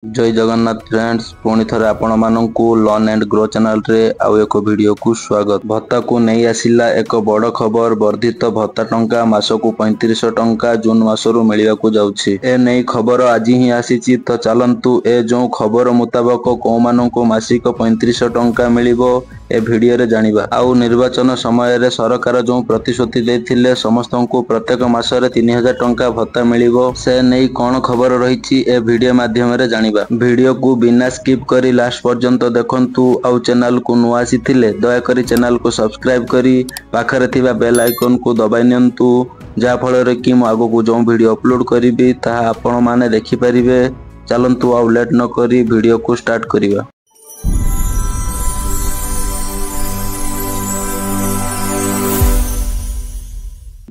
जय जगन्नाथ फ्रेंड्स पुणी थे आपण मानू लर्न एंड ग्रो चैनल रे आउ एक वीडियो को स्वागत। भत्ता को नहीं आसिला एक बड़ खबर। वर्धित भत्ता टंका मासकू 3500 टंका जून मासरू मिलवाकू जाउछि। ए नहीं खबर आज ही आसी तो चलंतु ए जो खबर मुताबक कौ मानू मासिक 3500 टंका मिलिबो ए वीडियो रे जानिबा। आउ निर्वाचन समय रे सरकार जो प्रतिश्रुति देथिले समस्त को प्रत्येक मासरे 3000 टंका भत्ता मिलिबो से नहीं कौन खबर रही ए वीडियो माध्यम रे जानिबा। वीडियो को बिना स्किप करी लास्ट पर्यंत देखंतु। आउ चैनल को नुआ आसीथिले दया करी चैनल को सब्सक्राइब करी पाखरे थिबा बेल आइकन को दबाई नियंतु जा फल कि मु आगो को जो वीडियो अपलोड करी ताहा आपण माने देखि परिबे। चलंतु आउ लेट न करी वीडियो को स्टार्ट करिबा।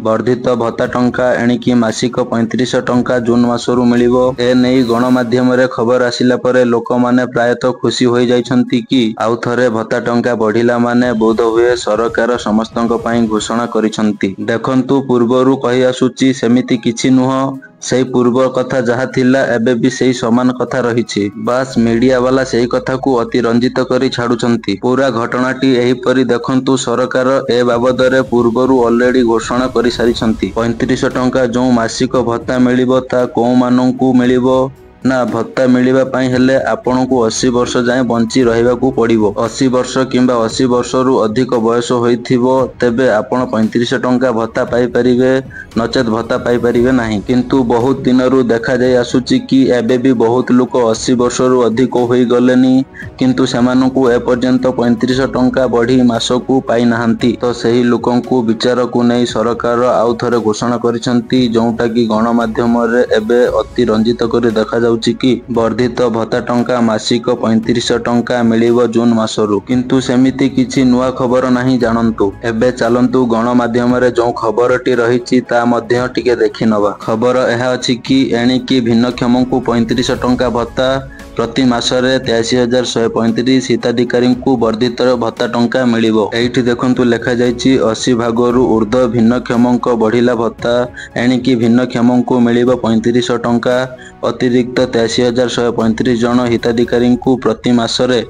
वर्धित भत्ता टंका एणिकी मासिक 3500 टंका जून मासरू मिलिबो ए नहीं गणमाध्यम रे खबर आसिला परे लोक माने प्रायतः खुशी होई जाइछंती कि आउ थरे भत्ता टंका बढ़िला माने बोध हुए सरकार समस्तंक पई घोषणा करिसंती। देखंतु पूर्वरु कहि आसुची सेमिति किछि नुह सही पूर्व कथा जहा थिला एबे भी सही समान कथा रहिछि। बास मीडिया वाला सही कथा को अति रंजित करी छाडुछंती। पूरा घटनाटी एही परी देखंतु सरकार ए बाबद रे पूर्वरु ऑलरेडी घोषणा करि सारिछंती। 3500 टंका जो मासिक भत्ता मिलिबो ता को माननकु मिलिबो ना भत्ता मिलिबा पई हेले आपन को 80 वर्ष जाए बंची रहिबाकू पड़िबो। 80 वर्ष किंबा 80 वर्ष रु अधिक बयस होइथिबो तेबे आपन 3500 टंका भत्ता पाई परिबे नचेत भत्ता पाई परिबे नाही। किंतु बहुत दिन रु देखा जाय आसुची कि एबे भी बहुत लोक 80 वर्ष रु अधिक होई गलेनी किंतु सेमानकू ए पर्यंत 3500 टंका बढ़ी मासकू पाई नाहंती। तो सही लोकंकू विचार को नै सरकार आउ थरे घोषणा करिसंती जोंटा कि गणमाध्यम रे एबे अति रंजित करी देखा कि वर्धित भत्ता टंका मासिक 3500 टंका मिलिबो जून मासरू। किंतु सेमिति किछि नुआ खबर नाही जानंतु। एबे चलंतु गणमाध्यम रे जो खबरटी रहिछि ता मध्य टिके देखि नबा। खबर एहा अछि कि एणिकी भिन्नक्षम को 3500 टंका भत्ता प्रति मासरे 83,135 हिताधिकारी को वर्धित भत्ता टंका मिलिबो। एठी देखंतु लेखा जायछि 80 भागरु ऊर्ध्व भिन्नक्षमक बढ़िला भत्ता एणिकी भिन्नक्षम को मिलिबो 3500 टंका। अतिरिक्त 83,135 जन हिताधिकारी को प्रति मासरे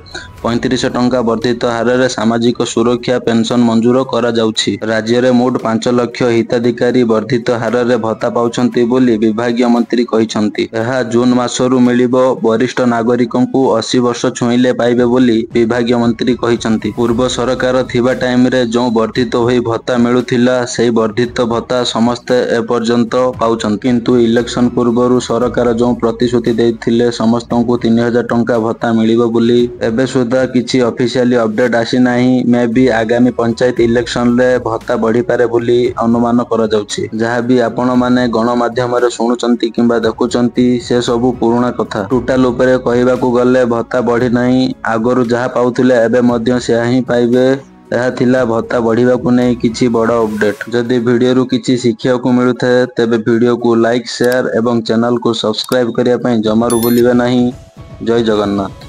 3500 टंका वर्धित हार रे सामाजिक सुरक्षा पेंशन मंजूर करा जाउछि। राज्य रे मोट 5 लाख हिताधिकारी वर्धित हार रे भत्ता पाउछंती बोली विभागीय मंत्री कहिसंती। एहा जून मासरू मिलिबो। वरिष्ठ नागरिकों को 80 वर्ष छुईले पाइबे बोली विभागीय मंत्री कहिसंती। पूर्व सरकार थिबा टाइम रे जो वर्धित होई भत्ता मिलुथिला सेही वर्धित भत्ता समस्त ए पर्यंत पाउछंती। किंतु इलेक्शन पूर्वरु सरकार जो प्रतिश्रुति देथिले समस्त को 3000 टंका भत्ता मिलिबो बोली एबे सुधा किछि ऑफिशियली अपडेट आसी नाही। मे भी आगामी पंचायत इलेक्शन रे भत्ता बढ़ी पारे बोली अनुमान करा जाउछि। जहा भी आपण माने गणमाध्यम रे सुनुचंती किंबा देखुचंती से सब पुराना कथा। टोटल ऊपर कहबाकू गले भत्ता बढ़ी नाही। आगरु जहा पाउथिले एबे मध्य से ही पाइबे। यह थिला भत्ता बढ़िबा को नहीं किछि बड़ अपडेट। जदि वीडियो रु किछि शिखिया को मिलुथे तेबे वीडियो को लाइक शेयर एवं चैनल को सब्सक्राइब करिया पई जमारू भूलिबे नाही। जय जगन्नाथ।